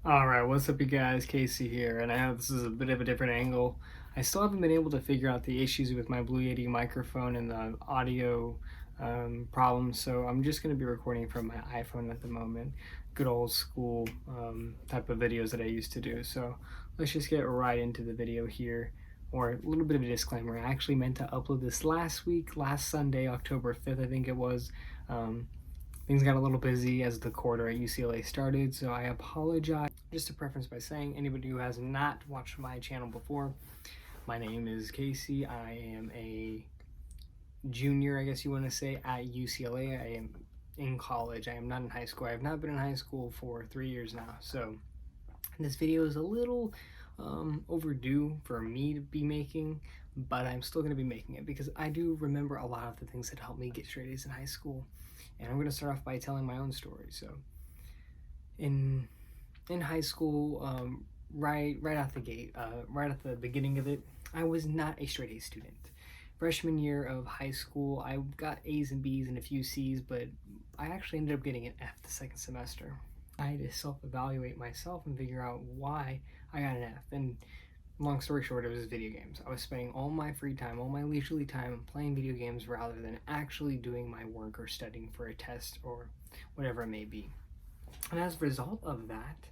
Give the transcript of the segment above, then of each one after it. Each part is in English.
Alright, what's up you guys, Kasey here, and I know this is a bit of a different angle. I still haven't been able to figure out the issues with my Blue Yeti microphone and the audio problems, so I'm just going to be recording from my iPhone at the moment. Good old school type of videos that I used to do. So let's just get right into the video here, or a little bit of a disclaimer. I actually meant to upload this last week, last Sunday, October 5th, I think it was. Things got a little busy as the quarter at UCLA started, so I apologize. Just to preference by saying, anybody who has not watched my channel before, my name is Kasey. I am a junior, I guess you want to say, at UCLA. I am in college. I am not in high school. I have not been in high school for 3 years now. So this video is a little overdue for me to be making, but I'm still going to be making it because I do remember a lot of the things that helped me get straight A's in high school. And I'm going to start off by telling my own story. So in high school, right out the gate, right at the beginning of it, I was not a straight A student. Freshman year of high school, I got A's and B's and a few C's, but I actually ended up getting an F the second semester. I had to self-evaluate myself and figure out why I got an F. And long story short, it was video games. I was spending all my free time, all my leisurely time playing video games rather than actually doing my work or studying for a test or whatever it may be. And as a result of that,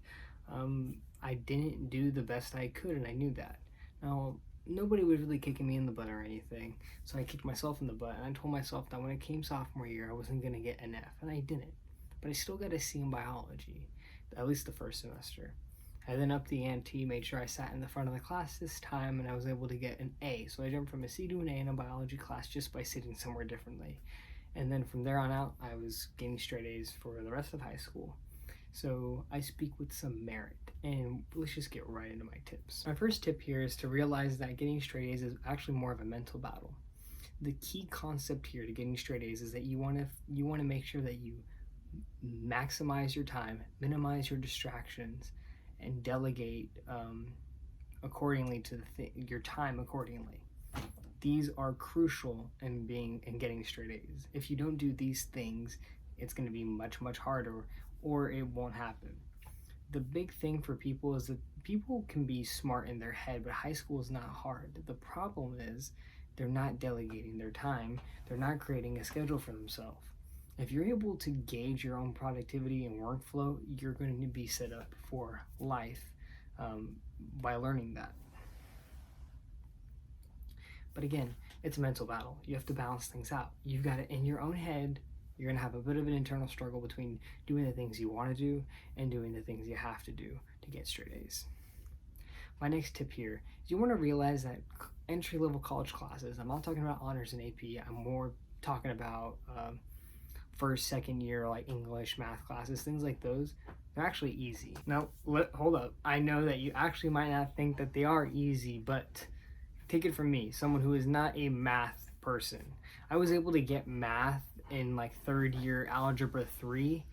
I didn't do the best I could, and I knew that. Now, nobody was really kicking me in the butt or anything, so I kicked myself in the butt, and I told myself that when it came sophomore year, I wasn't going to get an F, and I didn't. But I still got a C in biology, at least the first semester. I then upped the ante, made sure I sat in the front of the class this time, and I was able to get an A. So I jumped from a C to an A in a biology class just by sitting somewhere differently. And then from there on out, I was getting straight A's for the rest of high school. So I speak with some merit, and let's just get right into my tips. My first tip here is to realize that getting straight A's is actually more of a mental battle. The key concept here to getting straight A's is that you want to make sure that you maximize your time, minimize your distractions, and delegate accordingly to your time accordingly. These are crucial in getting straight A's. If you don't do these things, it's going to be much harder, or it won't happen. The big thing for people is that people can be smart in their head, but high school is not hard. The problem is they're not delegating their time. They're not creating a schedule for themselves. If you're able to gauge your own productivity and workflow, you're going to be set up for life by learning that. But again, it's a mental battle. You have to balance things out. You've got it in your own head. You're going to have a bit of an internal struggle between doing the things you want to do and doing the things you have to do to get straight A's. My next tip here is you want to realize that entry-level college classes, I'm not talking about honors and AP, I'm more talking about first, second year, like English, math classes, things like those, they're actually easy. Now, hold up. I know that you actually might not think that they are easy, but take it from me, someone who is not a math person. I was able to get math in like third year algebra 3.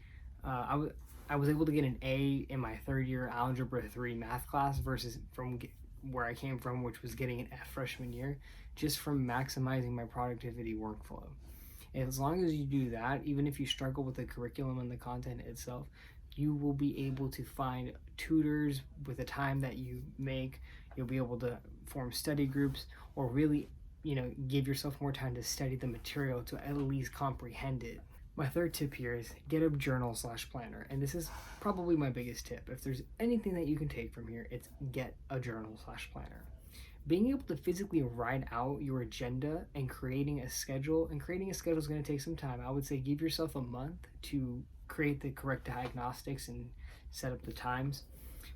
I was able to get an A in my third year algebra 3 math class versus from where I came from, which was getting an F freshman year, just from maximizing my productivity workflow. And as long as you do that, even if you struggle with the curriculum and the content itself, you will be able to find tutors with the time that you make. You'll be able to form study groups, or really give yourself more time to study the material to at least comprehend it. My third tip here is get a journal/planner, and this is probably my biggest tip. If there's anything that you can take from here, it's get a journal/planner. Being able to physically write out your agenda and creating a schedule is going to take some time. I would say give yourself a month to create the correct diagnostics and set up the times.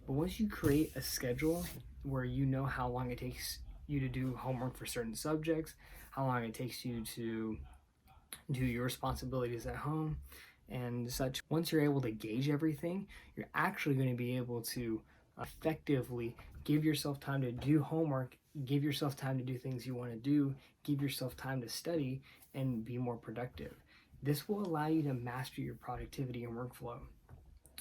But once you create a schedule where you know how long it takes you to do homework for certain subjects, how long it takes you to do your responsibilities at home and such, once you're able to gauge everything, you're actually going to be able to effectively give yourself time to do homework, give yourself time to do things you want to do, give yourself time to study, and be more productive. This will allow you to master your productivity and workflow.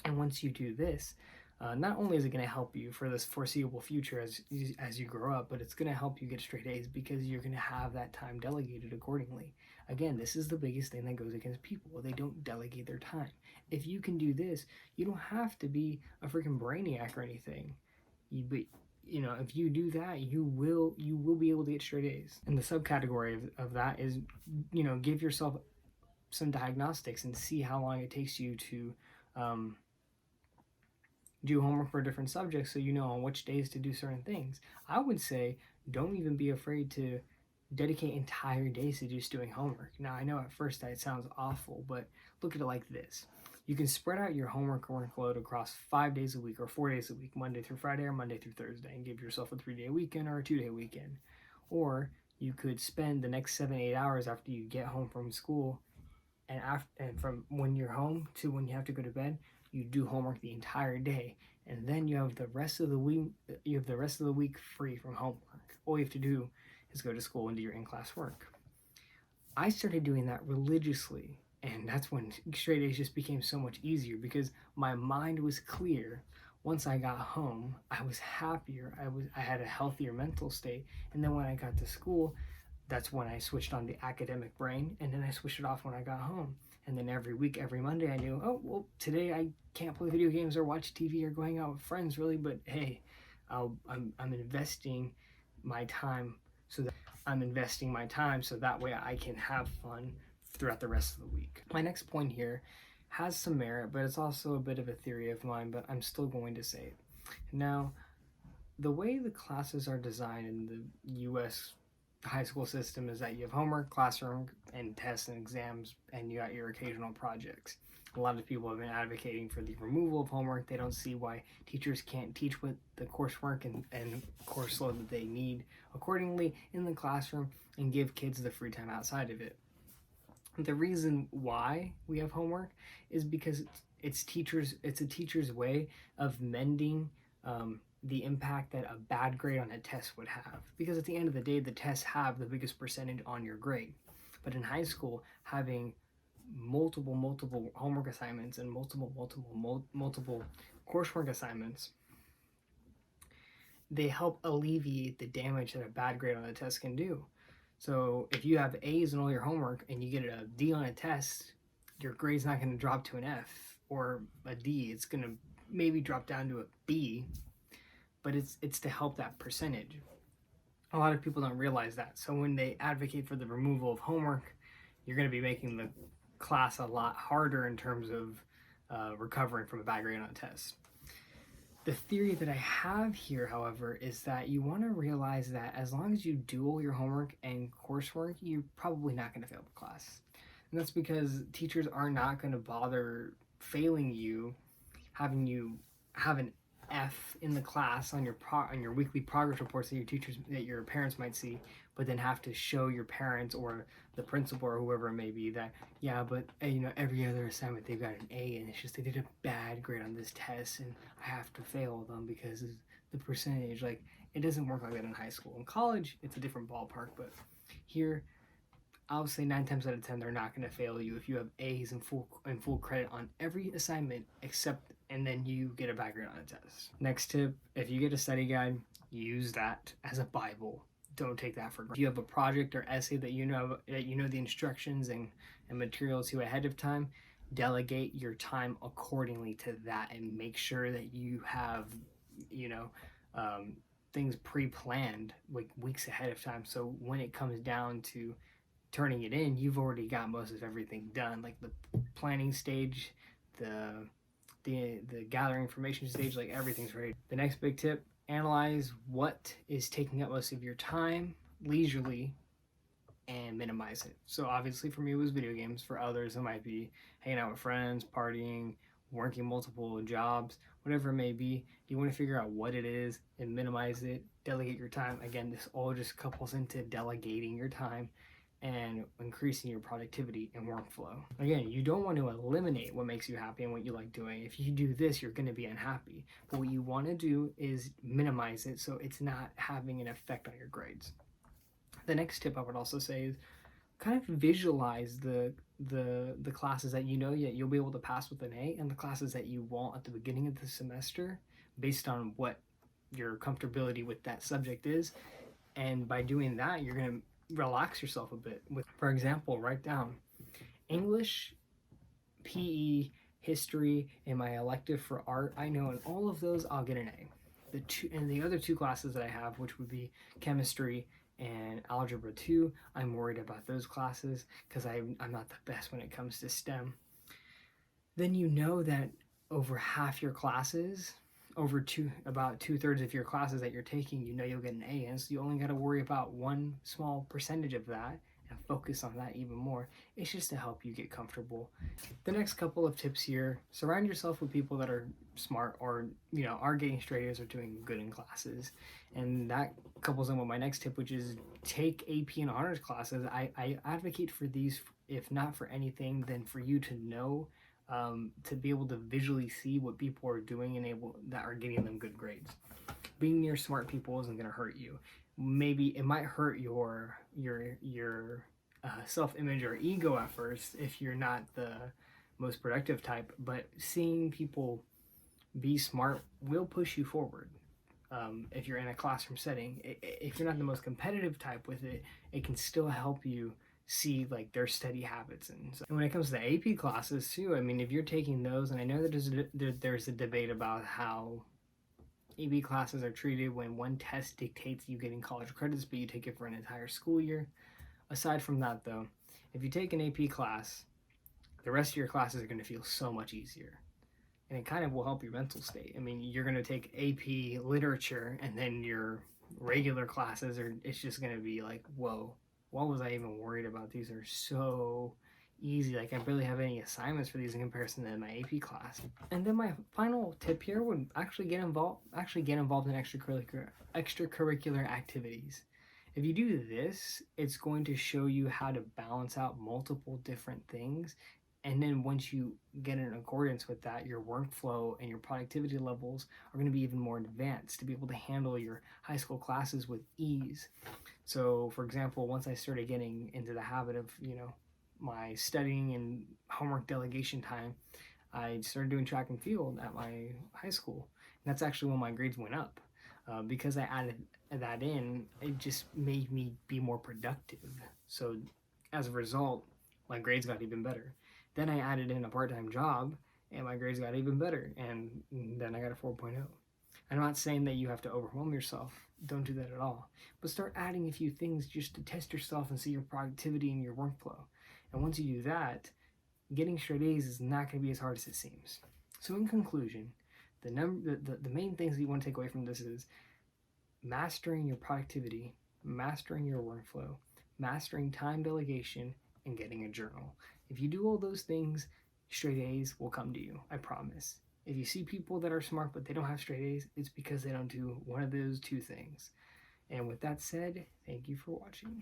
And once you do this, not only is it going to help you for this foreseeable future as you grow up, but it's going to help you get straight A's because you're going to have that time delegated accordingly. Again, this is the biggest thing that goes against people. They don't delegate their time. If you can do this, you don't have to be a freaking brainiac or anything. If you do that, you will be able to get straight A's. And the subcategory of that is, give yourself some diagnostics and see how long it takes you to do homework for different subjects, so you know on which days to do certain things. I would say don't even be afraid to dedicate entire days to just doing homework. Now, I know at first that it sounds awful, but look at it like this. You can spread out your homework workload across 5 days a week or 4 days a week, Monday through Friday or Monday through Thursday, and give yourself a 3-day weekend or a 2-day weekend. Or you could spend the next 7-8 hours after you get home from school and from when you're home to when you have to go to bed, you do homework the entire day, and then you have the rest of the week free from homework. All you have to do is go to school and do your in-class work. I started doing that religiously, and that's when straight A's just became so much easier because my mind was clear. Once I got home, I was happier. I had a healthier mental state, and then when I got to school, that's when I switched on the academic brain, and then I switched it off when I got home. And then every week, every Monday, I knew, oh, well, today I can't play video games or watch TV or going out with friends, really, but hey, I'm investing my time so that way I can have fun throughout the rest of the week. My next point here has some merit, but it's also a bit of a theory of mine, but I'm still going to say it. Now, the way the classes are designed in the U.S. high school system is that you have homework, classroom, and tests and exams, and you got your occasional projects. A lot of people have been advocating for the removal of homework. They don't see why teachers can't teach with the coursework and course load that they need accordingly in the classroom and give kids the free time outside of it. The reason why we have homework is because it's a teacher's way of mending the impact that a bad grade on a test would have. Because at the end of the day, the tests have the biggest percentage on your grade. But in high school, having multiple homework assignments and multiple coursework assignments, they help alleviate the damage that a bad grade on a test can do. So if you have A's in all your homework and you get a D on a test, your grade's not going to drop to an F or a D. It's going to maybe drop down to a B, but it's to help that percentage. A lot of people don't realize that. So when they advocate for the removal of homework, you're going to be making the class a lot harder in terms of recovering from a bad grade on a test. The theory that I have here, however, is that you want to realize that as long as you do all your homework and coursework, you're probably not going to fail the class. And that's because teachers are not going to bother failing you, having you have an F in the class on your weekly progress reports that your parents might see, but then have to show your parents or the principal or whoever it may be that, yeah, but every other assignment they've got an A, and it's just they did a bad grade on this test and I have to fail them because of the percentage. Like, it doesn't work like that in high school. In college, it's a different ballpark, but here, I'll say 9 times out of 10 they're not going to fail you if you have A's and full credit on every assignment and then you get a bad grade on a test. Next tip, if you get a study guide, use that as a Bible. Don't take that for granted. If you have a project or essay that you know the instructions and materials to ahead of time, delegate your time accordingly to that and make sure that you have things pre-planned like weeks ahead of time, so when it comes down to turning it in, you've already got most of everything done, like the planning stage, the gathering information stage, like everything's ready. The next big tip, analyze what is taking up most of your time leisurely and minimize it. So obviously for me it was video games. For others it might be hanging out with friends, partying, working multiple jobs, whatever it may be. You want to figure out what it is and minimize it, delegate your time. Again, this all just couples into delegating your time and increasing your productivity and workflow. Again, you don't want to eliminate what makes you happy and what you like doing. If you do this, you're going to be unhappy. But what you want to do is minimize it so it's not having an effect on your grades. The next tip I would also say is kind of visualize the classes that you'll be able to pass with an A and the classes that you won't at the beginning of the semester, based on what your comfortability with that subject is. And by doing that, you're going to relax yourself a bit. For example, write down English, PE, history, and my elective for art. I know in all of those I'll get an A. The other two classes that I have, which would be chemistry and algebra 2, I'm worried about those classes because I'm not the best when it comes to STEM. Then you know that over half your classes, about 2/3 of your classes that you're taking, you know you'll get an A, and so you only got to worry about one small percentage of that and focus on that even more. It's just to help you get comfortable. The next couple of tips here: surround yourself with people that are smart, or are getting straight A's or doing good in classes. And that couples in with my next tip, which is take AP and honors classes. I advocate for these, if not for anything, then for you to know, to be able to visually see what people are doing and that are getting them good grades. Being near smart people isn't going to hurt you. Maybe it might hurt your self-image or ego at first if you're not the most productive type, but seeing people be smart will push you forward. If you're in a classroom setting, if you're not the most competitive type with it, it can still help you see like their study habits. And when it comes to the AP classes too, I mean, if you're taking those, and I know that there's a debate about how AP classes are treated when one test dictates you getting college credits, but you take it for an entire school year. Aside from that, though, if you take an AP class, the rest of your classes are going to feel so much easier. And it kind of will help your mental state. I mean, you're going to take AP literature, and then your regular classes it's just going to be like, whoa, what was I even worried about? These are so easy. Like, I barely have any assignments for these in comparison to my AP class. And then my final tip here would actually get involved in extracurricular activities. If you do this, it's going to show you how to balance out multiple different things. And then once you get in accordance with that, your workflow and your productivity levels are going to be even more advanced to be able to handle your high school classes with ease. So, for example, once I started getting into the habit of, my studying and homework delegation time, I started doing track and field at my high school. And that's actually when my grades went up. Because I added that in, it just made me be more productive. So, as a result, my grades got even better. Then I added in a part-time job, and my grades got even better, and then I got a 4.0. I'm not saying that you have to overwhelm yourself. Don't do that at all. But start adding a few things just to test yourself and see your productivity and your workflow. And once you do that, getting straight A's is not going to be as hard as it seems. So in conclusion, the main things that you want to take away from this is mastering your productivity, mastering your workflow, mastering time delegation, and getting a journal. If you do all those things, straight A's will come to you, I promise. If you see people that are smart but they don't have straight A's, it's because they don't do one of those two things. And with that said, thank you for watching.